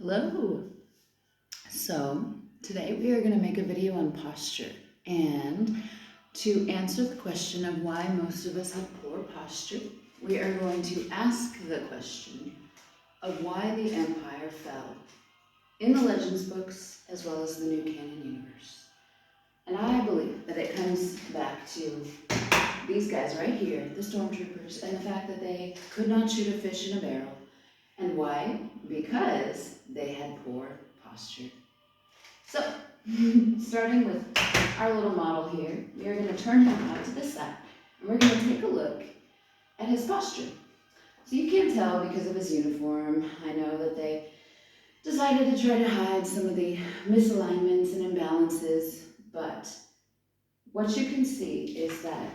Hello. So today we are going to make a video on posture and to answer the question of why most of us have poor posture, we are going to ask the question of why the empire fell in the legends books as well as the new canon universe. And I believe that it comes back to these guys right here, the stormtroopers, and the fact that they could not shoot a fish in a barrel. And why? Because they had poor posture. So, starting with our little model here, we are going to turn him out to the side, and we're going to take a look at his posture. So you can't tell because of his uniform. I know that they decided to try to hide some of the misalignments and imbalances, but what you can see is that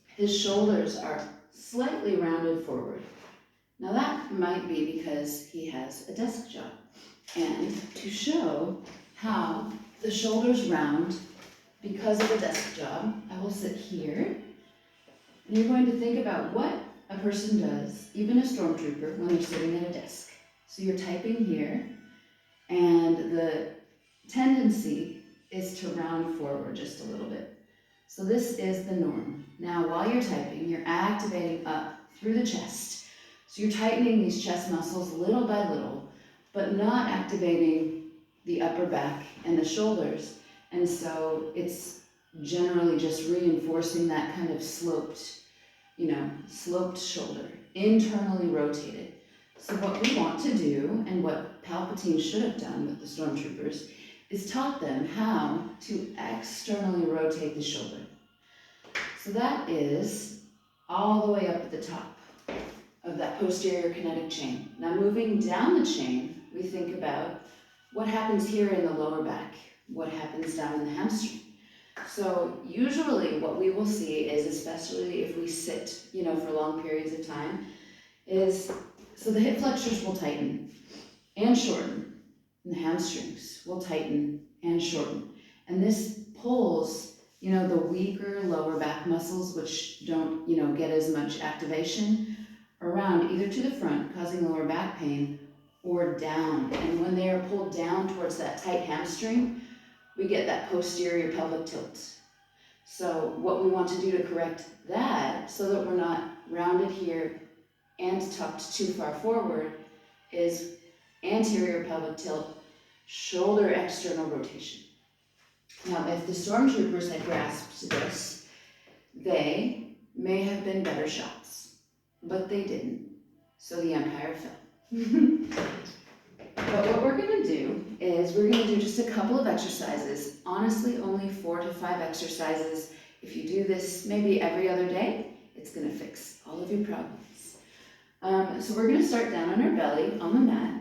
his shoulders are slightly rounded forward. Now that might be because he has a desk job. And to show how the shoulders round because of a desk job, I will sit here. And you're going to think about what a person does, even a stormtrooper, when they're sitting at a desk. So you're typing here, and the tendency is to round forward just a little bit. So this is the norm. Now, while you're typing, you're activating up through the chest. So you're tightening these chest muscles little by little, but not activating the upper back and the shoulders. And so it's generally just reinforcing that kind of sloped shoulder, internally rotated. So what we want to do, and what Palpatine should have done with the stormtroopers, is taught them how to externally rotate the shoulder. So that is all the way up at the top of that posterior kinetic chain. Now moving down the chain, we think about what happens here in the lower back, what happens down in the hamstring. So usually what we will see is, especially if we sit, for long periods of time, so the hip flexors will tighten and shorten, and the hamstrings will tighten and shorten. And this pulls, the weaker lower back muscles, which don't, get as much activation, around either to the front, causing lower back pain, or down. And when they are pulled down towards that tight hamstring, we get that posterior pelvic tilt. So what we want to do to correct that, so that we're not rounded here and tucked too far forward, is anterior pelvic tilt, shoulder external rotation. Now, if the stormtroopers had grasped this, they may have been better shots, but they didn't. So the empire fell. But what we're going to do is we're going to do just a couple of exercises. Honestly, only 4 to 5 exercises. If you do this maybe every other day, it's going to fix all of your problems. So we're going to start down on our belly on the mat.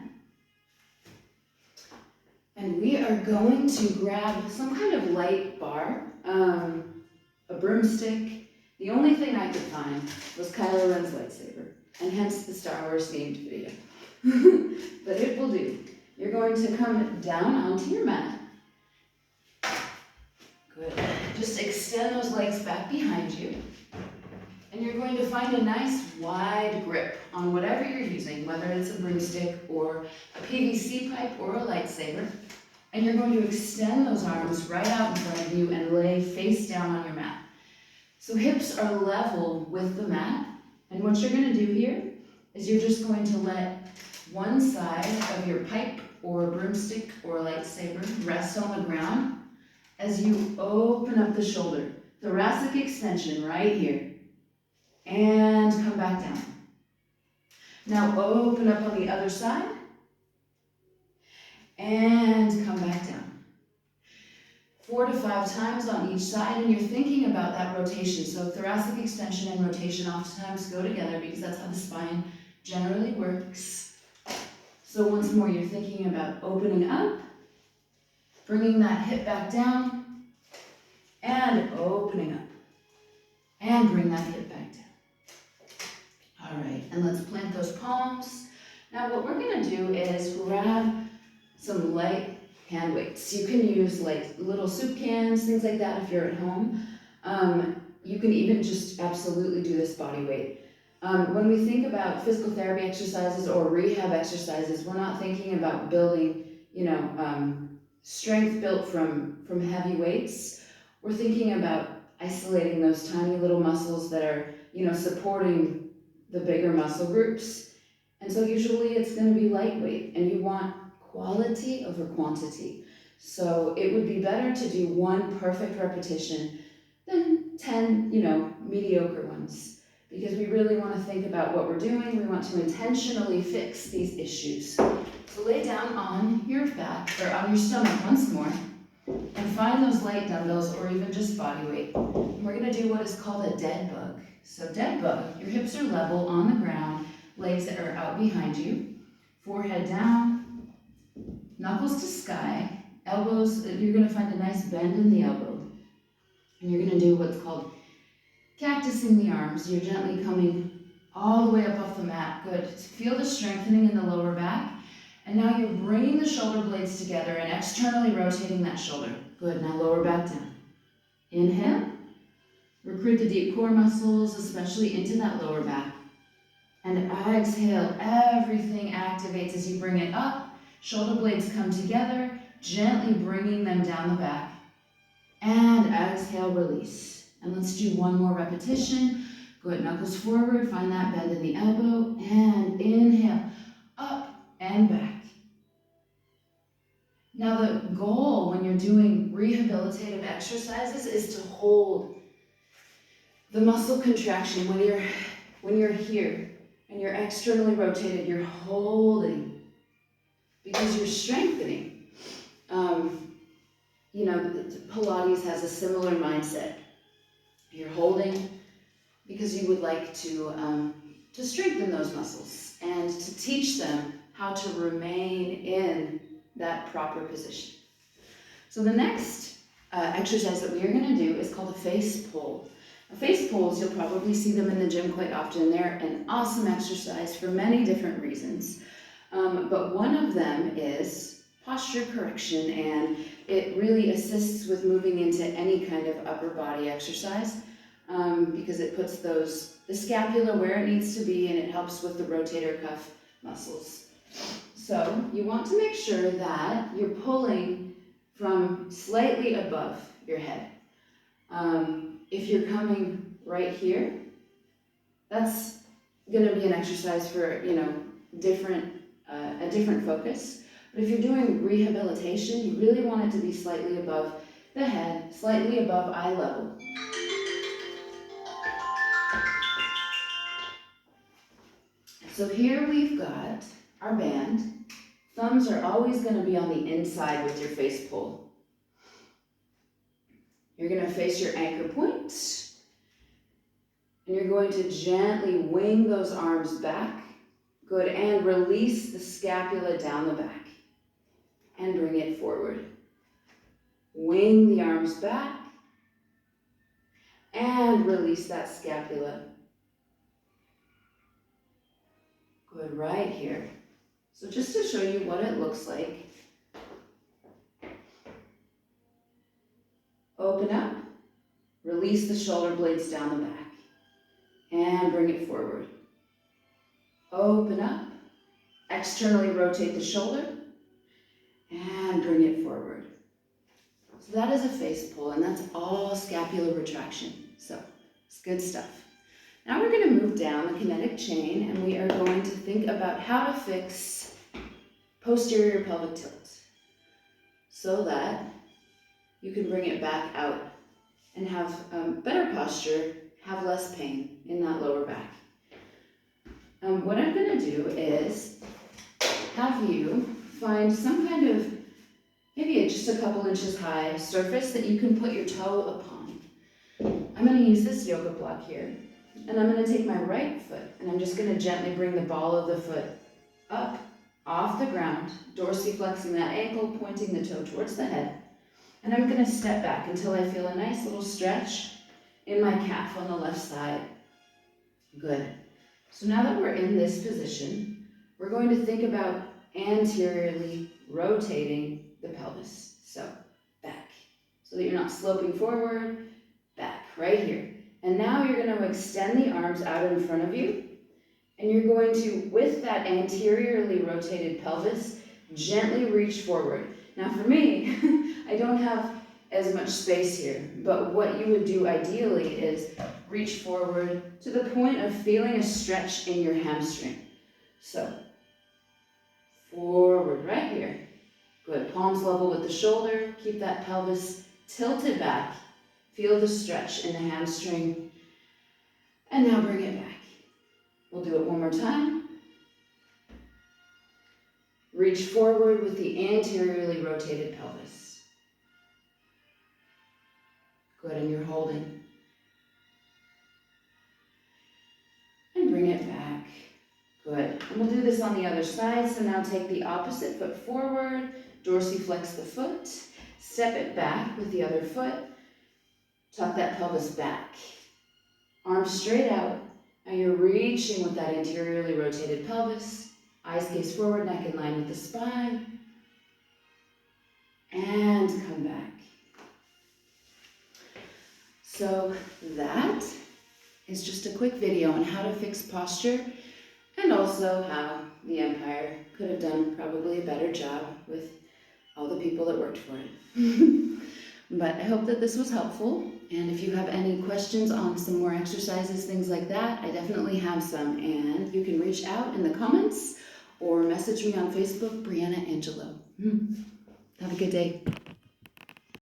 And we are going to grab some kind of light bar, a broomstick. The only thing I could find was Kylo Ren's lightsaber, and hence the Star Wars themed video. But it will do. You're going to come down onto your mat. Good. Just extend those legs back behind you. And you're going to find a nice wide grip on whatever you're using, whether it's a broomstick or a PVC pipe or a lightsaber. And you're going to extend those arms right out in front of you and lay face down on your mat. So hips are level with the mat. And what you're going to do here is you're just going to let one side of your pipe or broomstick or lightsaber rest on the ground as you open up the shoulder. Thoracic extension right here. And come back down. Now open up on the other side. And come back down. 4 to 5 times on each side, and you're thinking about that rotation. So thoracic extension and rotation oftentimes go together because that's how the spine generally works. So once more, you're thinking about opening up, bringing that hip back down, and opening up, and bring that hip back down. All right, and let's plant those palms. Now what we're gonna do is grab some light hand weights. You can use like little soup cans, things like that if you're at home. You can even just absolutely do this body weight. When we think about physical therapy exercises or rehab exercises, we're not thinking about building, strength built from heavy weights. We're thinking about isolating those tiny little muscles that are, supporting the bigger muscle groups. And so usually it's going to be lightweight, and you want quality over quantity. So it would be better to do one perfect repetition than 10, mediocre ones, because we really want to think about what we're doing. We want to intentionally fix these issues. So lay down on your back or on your stomach once more and find those light dumbbells or even just body weight. And we're going to do what is called a dead bug. So dead bug, your hips are level on the ground, legs that are out behind you, forehead down, knuckles to sky, elbows, you're going to find a nice bend in the elbow. And you're going to do what's called cactusing the arms. You're gently coming all the way up off the mat. Good. Feel the strengthening in the lower back. And now you're bringing the shoulder blades together and externally rotating that shoulder. Good. Now lower back down. Inhale. Recruit the deep core muscles, especially into that lower back. And exhale. Everything activates as you bring it up. Shoulder blades come together, gently bringing them down the back. And exhale, release. And let's do one more repetition. Good, knuckles forward, find that bend in the elbow, and inhale, up and back. Now the goal when you're doing rehabilitative exercises is to hold the muscle contraction. When you're here and you're externally rotated, you're holding because you're strengthening. Pilates has a similar mindset. You're holding because you would like to strengthen those muscles and to teach them how to remain in that proper position. So the next exercise that we are going to do is called a face pull. Now, face pulls, you'll probably see them in the gym quite often. They're an awesome exercise for many different reasons. But one of them is posture correction, and it really assists with moving into any kind of upper body exercise because it puts the scapula where it needs to be, and it helps with the rotator cuff muscles. So you want to make sure that you're pulling from slightly above your head. If you're coming right here, that's going to be an exercise for a different focus. But if you're doing rehabilitation, you really want it to be slightly above the head, slightly above eye level. So here we've got our band. Thumbs are always going to be on the inside with your face pull. You're going to face your anchor point, and you're going to gently wing those arms back. Good, and release the scapula down the back. And bring it forward. Wing the arms back and release that scapula. Good, right here. So just to show you what it looks like, open up, release the shoulder blades down the back and bring it forward. Open up, externally rotate the shoulder and bring it forward. So that is a face pull, and that's all scapular retraction. So it's good stuff. Now we're going to move down the kinetic chain, and we are going to think about how to fix posterior pelvic tilt so that you can bring it back out and have better posture, have less pain in that lower back. What I'm going to do is have you find some kind of, maybe just a couple inches high surface that you can put your toe upon. I'm going to use this yoga block here, and I'm going to take my right foot, and I'm just going to gently bring the ball of the foot up off the ground, dorsiflexing that ankle, pointing the toe towards the head. And I'm going to step back until I feel a nice little stretch in my calf on the left side. Good. So now that we're in this position, we're going to think about anteriorly rotating the pelvis. So back, so that you're not sloping forward, back, right here. And now you're going to extend the arms out in front of you, And you're going to, with that anteriorly rotated pelvis, gently reach forward. Now for me, I don't have as much space here, but what you would do ideally is reach forward to the point of feeling a stretch in your hamstring. So, forward right here. Good, palms level with the shoulder, keep that pelvis tilted back. Feel the stretch in the hamstring, and now bring it back. We'll do it one more time. Reach forward with the anteriorly rotated pelvis. Good, and you're holding. And bring it back. Good, and we'll do this on the other side. So now take the opposite foot forward, dorsiflex the foot, step it back with the other foot, tuck that pelvis back. Arms straight out. Now you're reaching with that anteriorly rotated pelvis. Eyes gaze forward, neck in line with the spine. And come back. So that is just a quick video on how to fix posture and also how the Empire could have done probably a better job with all the people that worked for it. But I hope that this was helpful. And if you have any questions on some more exercises, things like that, I definitely have some. And you can reach out in the comments or message me on Facebook, Brianna Angelo. Have a good day.